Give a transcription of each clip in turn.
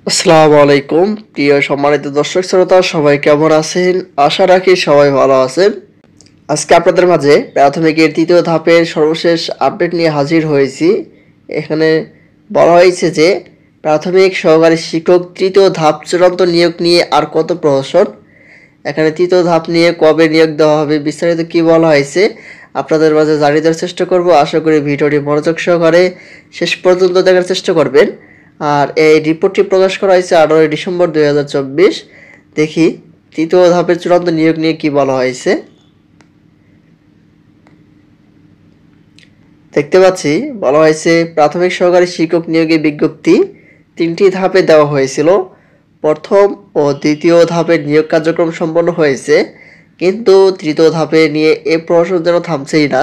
আসসালামু আলাইকুম প্রিয় সম্মানিত দর্শক শ্রোতা সবাই কেমন আছেন? আশা রাখি সবাই ভালো আছেন। আজকে আপনাদের মাঝে প্রাথমিকের তৃতীয় ধাপের সর্বশেষ আপডেট নিয়ে হাজির হয়েছি। এখানে বলা হয়েছে যে প্রাথমিক সহকারী শিক্ষক তৃতীয় ধাপ চূড়ান্ত নিয়োগ নিয়ে আর কত প্রহসন। এখানে তৃতীয় ধাপ নিয়ে কবে নিয়োগ দেওয়া হবে বিস্তারিত কি বলা হয়েছে আপনাদের মাঝে জানিয়ে দেওয়ার চেষ্টা করব। আশা করি ভিডিওটি মনোযোগ সহকারে শেষ পর্যন্ত দেখার চেষ্টা করবেন। আর এই রিপোর্টটি প্রকাশ করা হয়েছে 18 ডিসেম্বর 2024। দেখি তৃতীয় ধাপের চূড়ান্ত নিয়োগ নিয়ে কি বলা হয়েছে। দেখতে পাচ্ছি বলা হয়েছে প্রাথমিক সহকারী শিক্ষক নিয়োগের বিজ্ঞপ্তি 3টি ধাপে দেওয়া হয়েছিল। প্রথম ও দ্বিতীয় ধাপের নিয়োগ কার্যক্রম সম্পন্ন হয়েছে, কিন্তু তৃতীয় ধাপে নিয়ে এ প্রহসন যেন থামছেই না।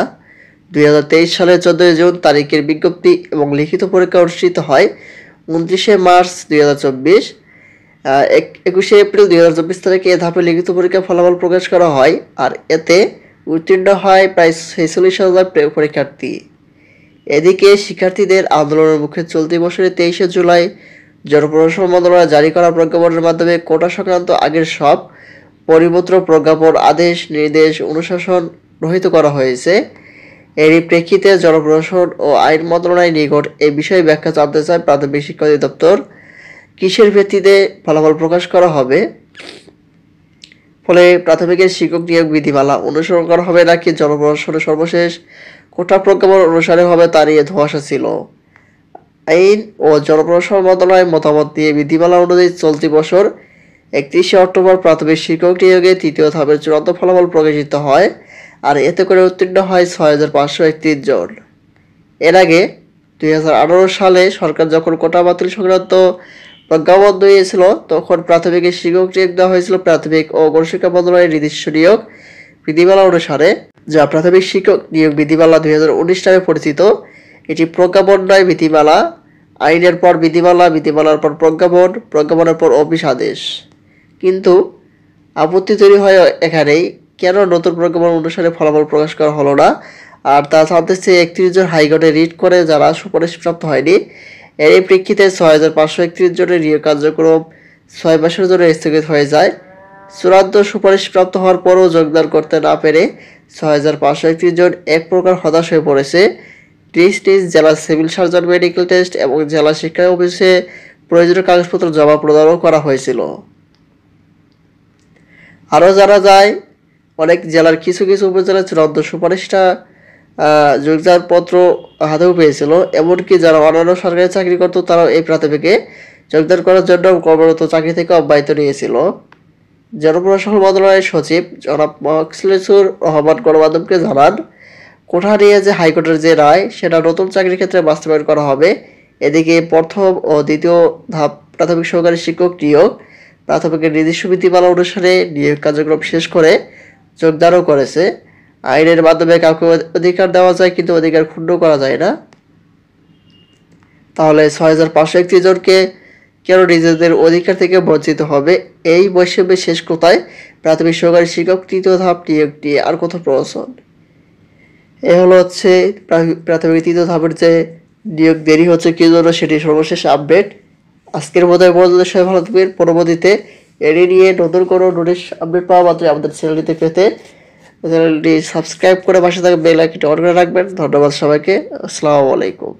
2023 সালের 14 জুন তারিখের বিজ্ঞপ্তি এবং লিখিত পরীক্ষা অনুষ্ঠিত হয় 29 মার্চ 2024। 21 এপ্রিল 2024 তারিখে এ ধাপে লিখিত পরীক্ষার ফলাফল প্রকাশ করা হয়, আর এতে উত্তীর্ণ হয় প্রায় 46,000 পরীক্ষার্থী। এদিকে শিক্ষার্থীদের আন্দোলনের মুখে চলতি বছরের 23 জুলাই জনপ্রশাসন মন্ত্রণালয় জারি করা প্রজ্ঞাপনের মাধ্যমে কোটা সংক্রান্ত আগের সব পরিপত্র, প্রজ্ঞাপন, আদেশ, নির্দেশ, অনুশাসন রহিত করা হয়েছে। এরই প্রেক্ষিতে জনপ্রশাসন ও আইন মন্ত্রণালয়ের নিকট এ বিষয়ে ব্যাখ্যা জানতে চায় প্রাথমিক শিক্ষা অধিদপ্তর। কিসের ভিত্তিতে ফলাফল প্রকাশ করা হবে? ফলে প্রাথমিকের শিক্ষক নিয়োগ বিধিমালা অনুসরণ করা হবে নাকি জনপ্রশাসনের সর্বশেষ কোটা প্রজ্ঞাপন অনুসারে হবে তা নিয়ে ধোঁয়াশা ছিল। আইন ও জনপ্রশাসন মন্ত্রণালয়ের মতামত দিয়ে বিধিমালা অনুযায়ী চলতি বছর 31 অক্টোবর প্রাথমিক শিক্ষক নিয়োগে তৃতীয় ধাপের চূড়ান্ত ফলাফল প্রকাশিত হয়, আর এতে করে উত্তীর্ণ হয় 6,531 জন। এর আগে 2018 সালে সরকার যখন কোটা বাতিল সংক্রান্ত প্রজ্ঞাপন দিয়েছিল, তখন প্রাথমিকের শিক্ষক নিয়োগ দেওয়া হয়েছিল প্রাথমিক ও গণশিক্ষা মন্ত্রণালয়ের নিজস্ব নিয়োগ বিধিমালা অনুসারে, যা প্রাথমিক শিক্ষক নিয়োগ বিধিমালা 2019 নামে পরিচিত। এটি প্রজ্ঞাপন নয়, বিধিমালা। আইনের পর বিধিমালা, বিধিমালার পর প্রজ্ঞাপন, প্রজ্ঞাপনের পর অফিস আদেশ। কিন্তু আপত্তি তৈরি হয় এখানেই, কেন নতুন প্রজ্ঞাপন অনুসারে ফলাফল প্রকাশ করা হলো না? আর তা জানতে চেয়ে 31 জন হাইকোর্টে রিট করে যারা সুপারিশপ্রাপ্ত হয়নি। এরই প্রেক্ষিতে 6,531 জনের নিয়োগ কার্যক্রম 6 মাসের জন্য স্থগিত হয়ে যায়। চূড়ান্ত সুপারিশপ্রাপ্ত হওয়ার পরও যোগদান করতে না পেরে 6,531 জন এক প্রকার হতাশ হয়ে পড়েছে। নিজ নিজ জেলা সিভিল সার্জন, মেডিকেল টেস্ট এবং জেলা শিক্ষা অফিসে প্রয়োজনীয় কাগজপত্র জমা প্রদানও করা হয়েছিল। আরও জানা যায়, অনেক জেলার কিছু কিছু উপজেলার চূড়ান্ত সুপারিশটা যোগদানপত্র হাতেও পেয়েছিল। এমনকি যারা অন্যান্য সরকারি চাকরি করতো তারাও এই প্রাথমিকে যোগদান করার জন্য কর্মরত চাকরি থেকে অব্যাহতি নিয়েছিল। জনপ্রশাসন মন্ত্রণালয়ের সচিব জনাব মোখলেছুর রহমান গণমাধ্যমকে জানান, কোটা নিয়ে যে হাইকোর্টের যে রায়, সেটা নতুন চাকরির ক্ষেত্রে বাস্তবায়ন করা হবে। এদিকে প্রথম ও দ্বিতীয় ধাপ প্রাথমিক সহকারী শিক্ষক নিয়োগ প্রাথমিকের নিজস্ব বিধিমালা অনুসারে নিয়োগ কার্যক্রম শেষ করে যোগদানও করেছে। আইনের মাধ্যমে কাউকে অধিকার দেওয়া যায়, কিন্তু অধিকার ক্ষুণ্ণ করা যায় না। তাহলে 6,531 জনকে কেন নিজেদের অধিকার থেকে বঞ্চিত হবে? এই বৈষম্যের শেষ কোথায়? প্রাথমিক সহকারী শিক্ষক তৃতীয় ধাপ নিয়োগ নিয়ে আর কত প্রহসন। এ হচ্ছে প্রাথমিক তৃতীয় ধাপের যে নিয়োগ দেরি হচ্ছে কি জন্য, সেটি সর্বশেষ আপডেট। আজকের মতো সবাই ভালো থাকবেন। পরবর্তীতে এটি নিয়ে নতুন কোনো নোটিশ আপডেট পাওয়া মাত্রই আমাদের চ্যানেলটিতে পেতে চ্যানেলটি সাবস্ক্রাইব করে পাশে থাকা বেল আইকনটি অন করে রাখবেন। ধন্যবাদ সবাইকে। আসসালামু আলাইকুম।